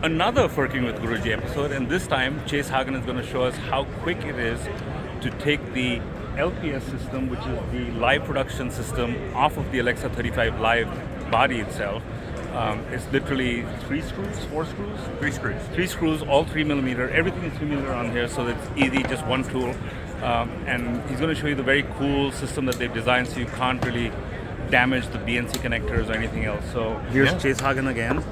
another Working with Guruji episode, and this time Chase Hagen is going to show us how quick it is to take the LPS system, which is the live production system, off of the Alexa 35 Live body itself. It's literally 3 screws, 4 screws? 3 screws. 3 screws, all 3mm. Everything is 3mm on here, so it's easy, just one tool. And he's going to show you the very cool system that they've designed, so you can't really damage the BNC connectors or anything else. So here's Chase Hagen again.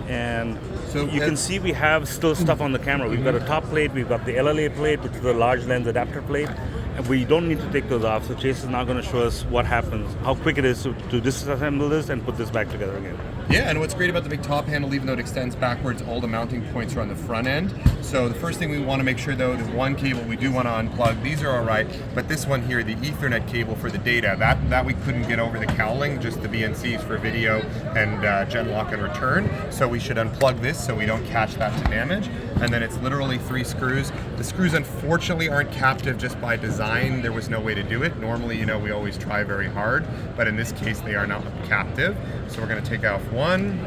And so you can see we have still stuff on the camera. We've got a top plate, we've got the LLA plate, which is the large lens adapter plate, and we don't need to take those off. So Chase is now going to show us what happens, how quick it is to disassemble this and put this back together again. Yeah, and what's great about the big top handle, even though it extends backwards, all the mounting points are on the front end. So the first thing we want to make sure, though, the one cable we do want to unplug, these are all right, but this one here, the Ethernet cable for the data, that we couldn't get over the cowling, just the BNCs for video and gen lock and return. So we should unplug this so we don't catch that to damage. And then it's literally 3 screws. The screws, unfortunately, aren't captive just by design. There was no way to do it. Normally, you know, we always try very hard, but in this case, they are not captive. So we're going to take off one.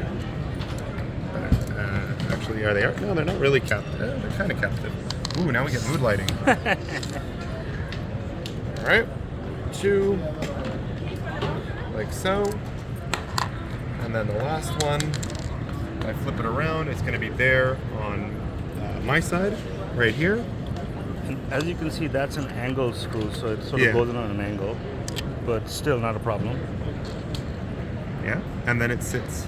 Actually, are they? No, they're not really captive. They're kind of captive. Ooh, now we get mood lighting. All right, 2, like so. And then the last one, if I flip it around, it's going to be there on my side, right here. And as you can see, that's an angled screw, so it sort of goes in on an angle, but still not a problem. Yeah, and then it sits.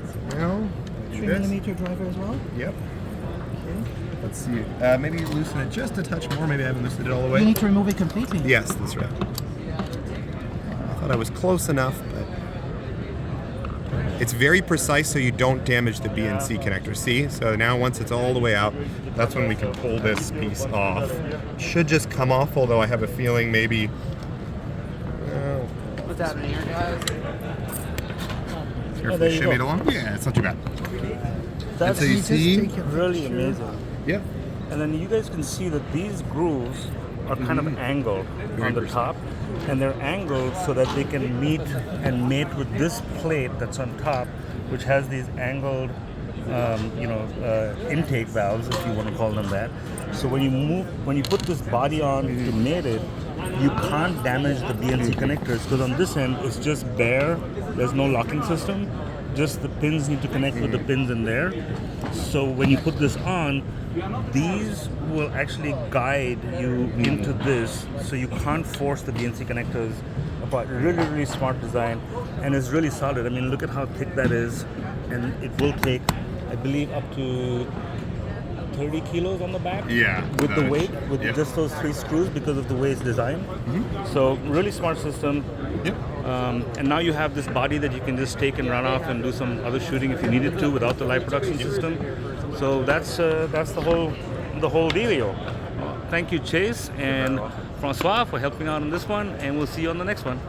So now, 3mm driver as well? Yep. Okay. Let's see. Maybe loosen it just a touch more. Maybe I haven't loosened it all the way. You need to remove it completely. Yes, that's right. I thought I was close enough, but it's very precise so you don't damage the BNC connector. See? So now once it's all the way out, that's when we can pull this piece off. Should just come off, although I have a feeling maybe... Put that in here, guys. Carefully shimmy it along. Yeah, it's not too bad. That's so you see, really amazing. Yeah. And then you guys can see that these grooves are kind of angled on the top, and they're angled so that they can meet and mate with this plate that's on top, which has these angled, intake valves, if you want to call them that. So when you put this body on to mate it, you can't damage the BNC connectors, because on this end it's just bare. There's no locking system. Just the pins need to connect with the pins in there. So when you put this on, these will actually guide you into this, so you can't force the BNC connectors apart. Really, really smart design, and it's really solid. I mean, look at how thick that is, and it will take, I believe, up to 30 kilos on the back. Yeah. With the weight, with just those 3 screws, because of the way it's designed. So really smart system. Yep. And now you have this body that you can just take and run off and do some other shooting if you needed to without the live production system. So that's the whole deal. Thank you, Chase and Francois, for helping out on this one, and we'll see you on the next one.